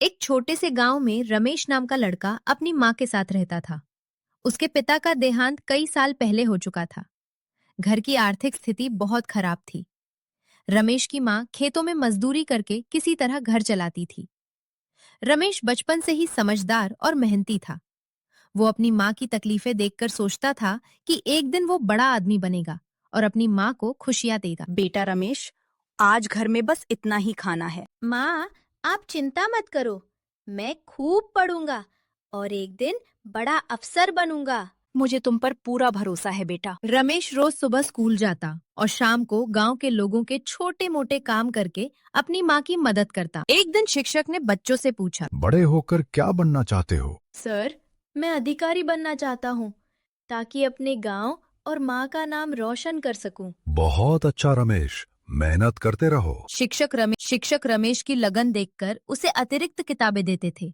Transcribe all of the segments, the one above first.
एक छोटे से गांव में रमेश नाम का लड़का अपनी माँ के साथ रहता था। उसके पिता का देहांत कई साल पहले हो चुका था। घर की आर्थिक स्थिति बहुत खराब थी। रमेश की माँ खेतों में मजदूरी करके किसी तरह घर चलाती थी। रमेश बचपन से ही समझदार और मेहनती था। वो अपनी माँ की तकलीफें देखकर सोचता था कि एक दिन वो बड़ा आदमी बनेगा और अपनी माँ को खुशियां देगा। बेटा रमेश, आज घर में बस इतना ही खाना है। माँ, आप चिंता मत करो। मैं खूब पढ़ूंगा और एक दिन बड़ा अफसर बनूंगा। मुझे तुम पर पूरा भरोसा है बेटा। रमेश रोज सुबह स्कूल जाता और शाम को गांव के लोगों के छोटे मोटे काम करके अपनी माँ की मदद करता। एक दिन शिक्षक ने बच्चों से पूछा, बड़े होकर क्या बनना चाहते हो? सर, मैं अधिकारी बनना चाहता हूँ ताकि अपने गांव और माँ का नाम रोशन कर सकूं। बहुत अच्छा रमेश, मेहनत करते रहो। शिक्षक रमेश की लगन देखकर उसे अतिरिक्त किताबें देते थे।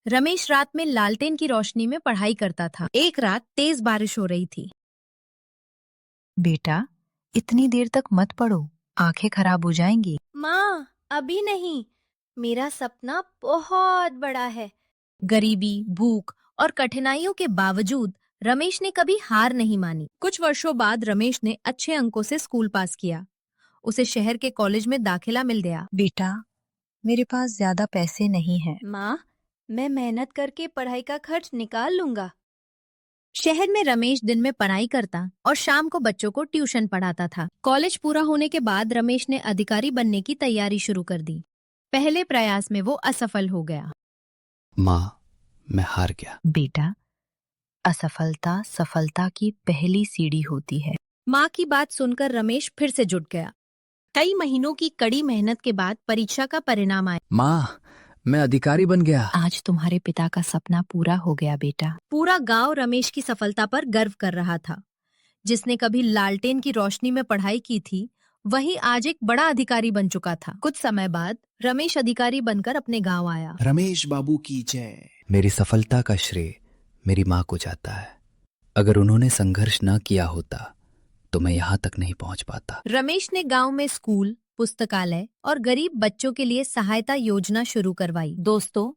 रमेश रात में लालटेन की रोशनी में पढ़ाई करता था। एक रात तेज बारिश हो रही थी। बेटा, इतनी देर तक मत पढ़ो, आंखें खराब हो जाएंगी। माँ, अभी नहीं। मेरा सपना बहुत बड़ा है। गरीबी, भूख और कठिनाइयों के बावजूद रमेश ने कभी हार नहीं मानी। कुछ वर्षों बाद रमेश ने अच्छे अंकों से स्कूल पास किया। उसे शहर के कॉलेज में दाखिला मिल गया। बेटा, मेरे पास ज्यादा पैसे नहीं हैं। माँ, मैं मेहनत करके पढ़ाई का खर्च निकाल लूंगा। शहर में रमेश दिन में पढ़ाई करता और शाम को बच्चों को ट्यूशन पढ़ाता था। कॉलेज पूरा होने के बाद रमेश ने अधिकारी बनने की तैयारी शुरू कर दी। पहले प्रयास में वो असफल हो गया। माँ, मैं हार गया। बेटा, असफलता सफलता की पहली सीढ़ी होती है। माँ की बात सुनकर रमेश फिर से जुट गया। कई महीनों की कड़ी मेहनत के बाद परीक्षा का परिणाम आया। माँ, मैं अधिकारी बन गया। आज तुम्हारे पिता का सपना पूरा हो गया बेटा। पूरा गांव रमेश की सफलता पर गर्व कर रहा था। जिसने कभी लालटेन की रोशनी में पढ़ाई की थी, वही आज एक बड़ा अधिकारी बन चुका था। कुछ समय बाद रमेश अधिकारी बनकर अपने गांव आया। रमेश बाबू की जय। मेरी सफलता का श्रेय मेरी माँ को जाता है। अगर उन्होंने संघर्ष न किया होता तो मैं यहाँ तक नहीं पहुँच पाता। रमेश ने गांव में स्कूल, पुस्तकालय और गरीब बच्चों के लिए सहायता योजना शुरू करवाई। दोस्तों,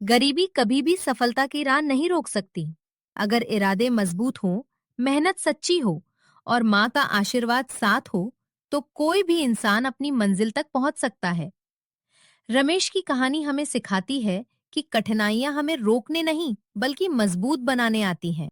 गरीबी कभी भी सफलता की राह नहीं रोक सकती। अगर इरादे मजबूत हो, मेहनत सच्ची हो और माँ का आशीर्वाद साथ हो, तो कोई भी इंसान अपनी मंजिल तक पहुंच सकता है। रमेश की कहानी हमें सिखाती है कि कठिनाइयां हमें रोकने नहीं, बल्कि मजबूत बनाने आती हैं।